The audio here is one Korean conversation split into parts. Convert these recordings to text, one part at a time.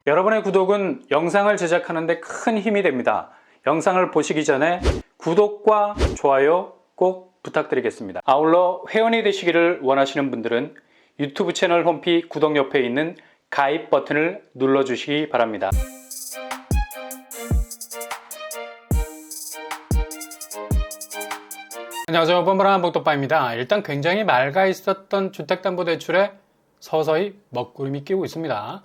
여러분의 구독은 영상을 제작하는 데 큰 힘이 됩니다. 영상을 보시기 전에 구독과 좋아요 꼭 부탁드리겠습니다. 아울러 회원이 되시기를 원하시는 분들은 유튜브 채널 홈피 구독 옆에 있는 가입 버튼을 눌러주시기 바랍니다. 안녕하세요. 뻔뻔한 복덕바입니다. 일단 굉장히 맑아 있었던 주택담보대출에 서서히 먹구름이 끼고 있습니다.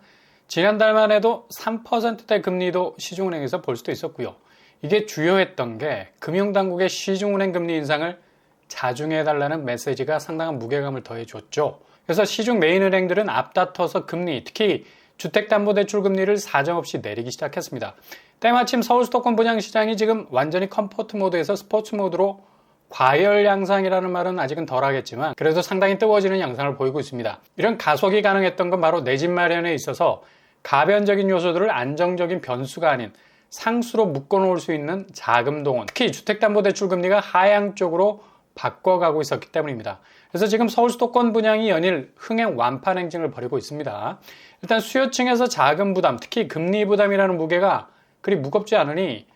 지난달만 해도 3%대 금리도 시중은행에서 볼 수도 있었고요. 이게 주요했던 게 금융당국의 시중은행 금리 인상을 자중해달라는 메시지가 상당한 무게감을 더해줬죠. 그래서 시중 메인은행들은 앞다퉈서 금리, 특히 주택담보대출 금리를 사정없이 내리기 시작했습니다. 때마침 서울 수도권 분양시장이 지금 완전히 컴포트 모드에서 스포츠 모드로 과열 양상이라는 말은 아직은 덜하겠지만 그래도 상당히 뜨거워지는 양상을 보이고 있습니다. 이런 가속이 가능했던 건 바로 내 집 마련에 있어서 가변적인 요소들을 안정적인 변수가 아닌 상수로 묶어놓을 수 있는 자금 동원, 특히 주택담보대출 금리가 하향 쪽으로 바꿔가고 있었기 때문입니다. 그래서 지금 서울 수도권 분양이 연일 흥행 완판 행진을 벌이고 있습니다. 일단 수요층에서 자금 부담, 특히 금리 부담이라는 무게가 그리 무겁지 않으니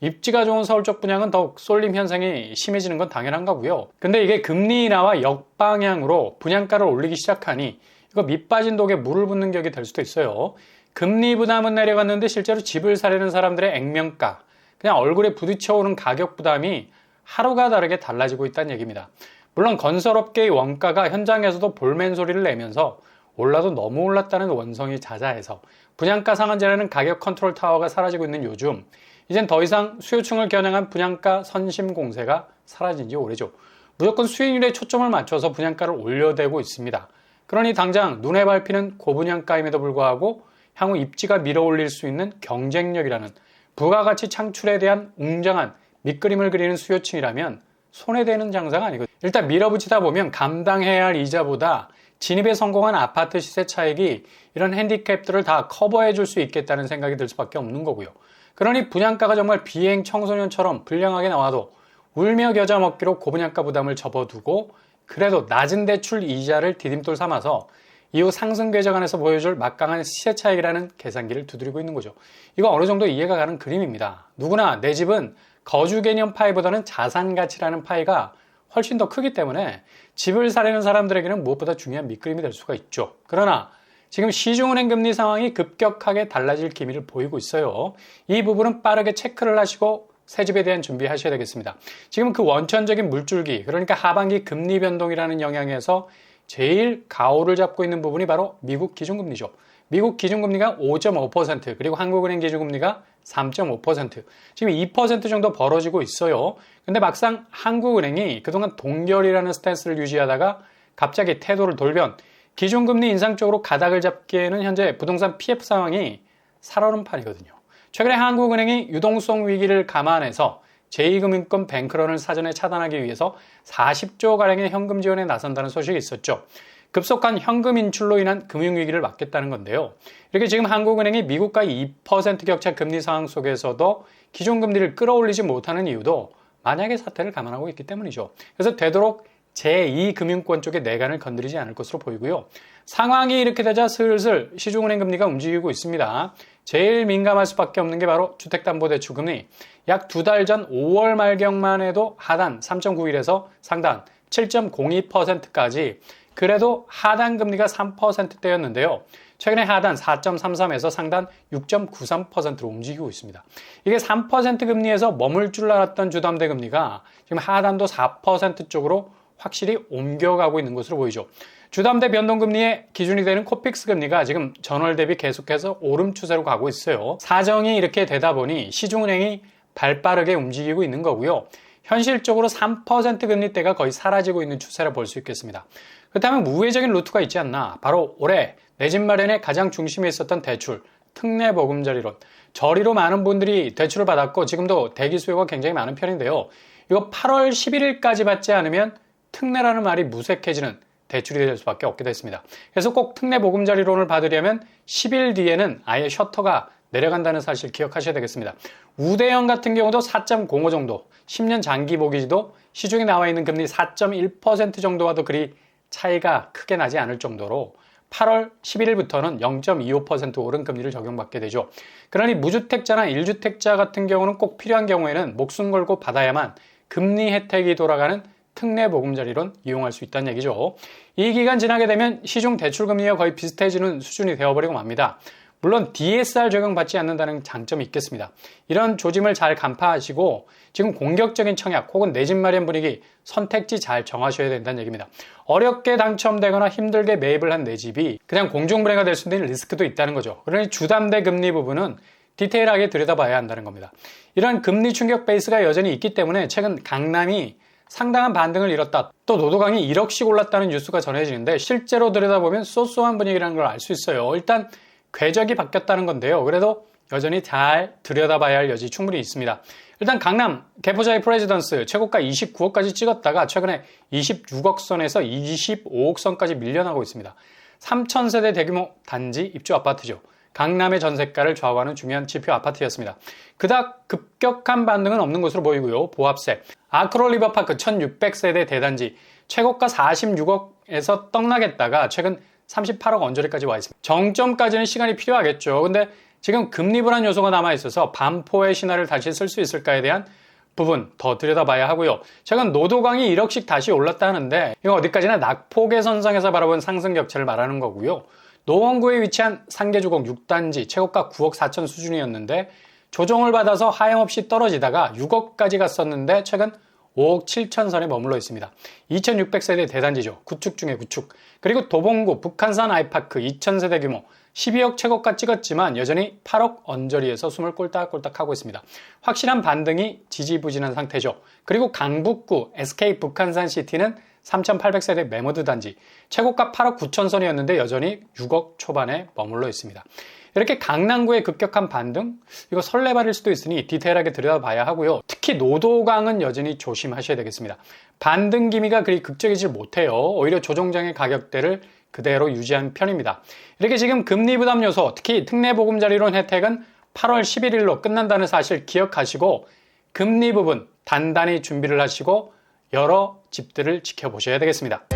입지가 좋은 서울 쪽 분양은 더욱 쏠림 현상이 심해지는 건 당연한 거고요. 근데 이게 금리 인하와 역방향으로 분양가를 올리기 시작하니 이거 밑빠진 독에 물을 붓는 격이 될 수도 있어요. 금리 부담은 내려갔는데 실제로 집을 사려는 사람들의 액면가, 그냥 얼굴에 부딪혀오는 가격 부담이 하루가 다르게 달라지고 있다는 얘기입니다. 물론 건설업계의 원가가 현장에서도 볼멘 소리를 내면서 올라도 너무 올랐다는 원성이 자자해서 분양가 상한제라는 가격 컨트롤 타워가 사라지고 있는 요즘, 이젠 더 이상 수요층을 겨냥한 분양가 선심 공세가 사라진 지 오래죠. 무조건 수익률에 초점을 맞춰서 분양가를 올려대고 있습니다. 그러니 당장 눈에 밟히는 고분양가임에도 불구하고 향후 입지가 밀어올릴 수 있는 경쟁력이라는 부가가치 창출에 대한 웅장한 밑그림을 그리는 수요층이라면 손해되는 장사가 아니거든요. 일단 밀어붙이다 보면 감당해야 할 이자보다 진입에 성공한 아파트 시세 차익이 이런 핸디캡들을 다 커버해 줄 수 있겠다는 생각이 들 수밖에 없는 거고요. 그러니 분양가가 정말 비행 청소년처럼 불량하게 나와도 울며 겨자 먹기로 고분양가 부담을 접어두고 그래도 낮은 대출 이자를 디딤돌 삼아서 이후 상승 궤적 안에서 보여줄 막강한 시세 차익이라는 계산기를 두드리고 있는 거죠. 이거 어느 정도 이해가 가는 그림입니다. 누구나 내 집은 거주 개념 파이보다는 자산 가치라는 파이가 훨씬 더 크기 때문에 집을 사려는 사람들에게는 무엇보다 중요한 밑그림이 될 수가 있죠. 그러나 지금 시중은행 금리 상황이 급격하게 달라질 기미를 보이고 있어요. 이 부분은 빠르게 체크를 하시고 새 집에 대한 준비하셔야 되겠습니다. 지금 그 원천적인 물줄기, 그러니까 하반기 금리 변동이라는 영향에서 제일 가오를 잡고 있는 부분이 바로 미국 기준금리죠. 미국 기준금리가 5.5%, 그리고 한국은행 기준금리가 3.5%, 지금 2% 정도 벌어지고 있어요. 근데 막상 한국은행이 그동안 동결이라는 스탠스를 유지하다가 갑자기 태도를 돌변, 기준금리 인상 쪽으로 가닥을 잡기에는 현재 부동산 PF 상황이 살얼음판이거든요. 최근에 한국은행이 유동성 위기를 감안해서 제2금융권 뱅크런을 사전에 차단하기 위해서 40조가량의 현금 지원에 나선다는 소식이 있었죠. 급속한 현금 인출로 인한 금융위기를 막겠다는 건데요. 이렇게 지금 한국은행이 미국과의 2% 격차 금리 상황 속에서도 기준금리를 끌어올리지 못하는 이유도 만약의 사태를 감안하고 있기 때문이죠. 그래서 되도록 제2금융권 쪽의 내관을 건드리지 않을 것으로 보이고요. 상황이 이렇게 되자 슬슬 시중은행 금리가 움직이고 있습니다. 제일 민감할 수밖에 없는 게 바로 주택담보대출 금리. 약 2달 전 5월 말경만 해도 하단 3.91에서 상단 7.02%까지 그래도 하단 금리가 3%대였는데요. 최근에 하단 4.33에서 상단 6.93%로 움직이고 있습니다. 이게 3% 금리에서 머물 줄 알았던 주담대 금리가 지금 하단도 4% 쪽으로 확실히 옮겨가고 있는 것으로 보이죠. 주담대 변동금리의 기준이 되는 코픽스 금리가 지금 전월 대비 계속해서 오름 추세로 가고 있어요. 사정이 이렇게 되다 보니 시중은행이 발빠르게 움직이고 있는 거고요. 현실적으로 3% 금리대가 거의 사라지고 있는 추세라 볼 수 있겠습니다. 그렇다면 우회적인 루트가 있지 않나? 바로 올해 내 집 마련의 가장 중심에 있었던 대출, 특례보금자리론. 저리로 많은 분들이 대출을 받았고 지금도 대기 수요가 굉장히 많은 편인데요. 이거 8월 11일까지 받지 않으면 특례라는 말이 무색해지는 대출이 될 수밖에 없게 됐습니다. 그래서 꼭 특례보금자리론을 받으려면 10일 뒤에는 아예 셔터가 내려간다는 사실 기억하셔야 되겠습니다. 우대형 같은 경우도 4.05 정도, 10년 장기 모기지도 시중에 나와 있는 금리 4.1% 정도와도 그리 차이가 크게 나지 않을 정도로 8월 11일부터는 0.25% 오른 금리를 적용받게 되죠. 그러니 무주택자나 1주택자 같은 경우는 꼭 필요한 경우에는 목숨 걸고 받아야만 금리 혜택이 돌아가는 특례 보금자리론 이용할 수 있다는 얘기죠. 이 기간 지나게 되면 시중 대출금리와 거의 비슷해지는 수준이 되어버리고 맙니다. 물론 DSR 적용받지 않는다는 장점이 있겠습니다. 이런 조짐을 잘 간파하시고 지금 공격적인 청약 혹은 내 집 마련 분위기 선택지 잘 정하셔야 된다는 얘기입니다. 어렵게 당첨되거나 힘들게 매입을 한 내 집이 그냥 공중분해가 될 수 있는 리스크도 있다는 거죠. 그러니 주담대 금리 부분은 디테일하게 들여다봐야 한다는 겁니다. 이런 금리 충격 베이스가 여전히 있기 때문에 최근 강남이 상당한 반등을 이뤘다. 또 노도강이 1억씩 올랐다는 뉴스가 전해지는데 실제로 들여다보면 쏘쏘한 분위기라는 걸 알 수 있어요. 일단 궤적이 바뀌었다는 건데요. 그래도 여전히 잘 들여다봐야 할 여지 충분히 있습니다. 일단 강남 개포자의 프레지던스 최고가 29억까지 찍었다가 최근에 26억 선에서 25억 선까지 밀려나고 있습니다. 3,000세대 대규모 단지 입주 아파트죠. 강남의 전세가를 좌우하는 중요한 지표 아파트였습니다. 그닥 급격한 반등은 없는 것으로 보이고요. 보합세 아크롤 리버파크 1,600세대 대단지 최고가 46억에서 떡나겠다가 최근 38억 언저리까지 와 있습니다. 정점까지는 시간이 필요하겠죠. 근데 지금 금리 불안 요소가 남아있어서 반포의 신화를 다시 쓸 수 있을까에 대한 부분 더 들여다봐야 하고요. 최근 노도강이 1억씩 다시 올랐다 하는데 이거 어디까지나 낙폭의 선상에서 바라본 상승 격차를 말하는 거고요. 노원구에 위치한 상계주공 6단지 최고가 9억 4천 수준이었는데 조정을 받아서 하염없이 떨어지다가 6억까지 갔었는데 최근 5억 7천 선에 머물러 있습니다. 2600세대 대단지죠. 구축 중에 구축. 그리고 도봉구 북한산 아이파크 2000세대 규모 12억 최고가 찍었지만 여전히 8억 언저리에서 숨을 꼴딱꼴딱 하고 있습니다. 확실한 반등이 지지부진한 상태죠. 그리고 강북구 SK 북한산 시티는 3800세대 매모드 단지 최고가 8억 9천 선이었는데 여전히 6억 초반에 머물러 있습니다. 이렇게 강남구의 급격한 반등, 이거 설레발일 수도 있으니 디테일하게 들여다봐야 하고요. 특히 노도강은 여전히 조심하셔야 되겠습니다. 반등 기미가 그리 극적이지 못해요. 오히려 조정장의 가격대를 그대로 유지한 편입니다. 이렇게 지금 금리 부담 요소, 특히 특례 보금자리론 혜택은 8월 11일로 끝난다는 사실 기억하시고 금리 부분 단단히 준비를 하시고 여러 집들을 지켜보셔야 되겠습니다.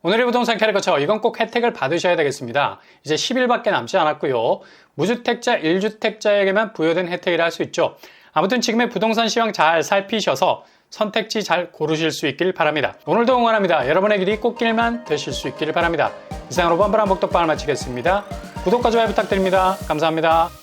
오늘의 부동산 캐릭터처 이건 꼭 혜택을 받으셔야 되겠습니다. 이제 10일밖에 남지 않았고요. 무주택자, 1주택자에게만 부여된 혜택이라 할 수 있죠. 아무튼 지금의 부동산 시황 잘 살피셔서 선택지 잘 고르실 수 있길 바랍니다. 오늘도 응원합니다. 여러분의 길이 꽃길만 되실 수 있기를 바랍니다. 이상으로 범블한 복덕방을 마치겠습니다. 구독과 좋아요 부탁드립니다. 감사합니다.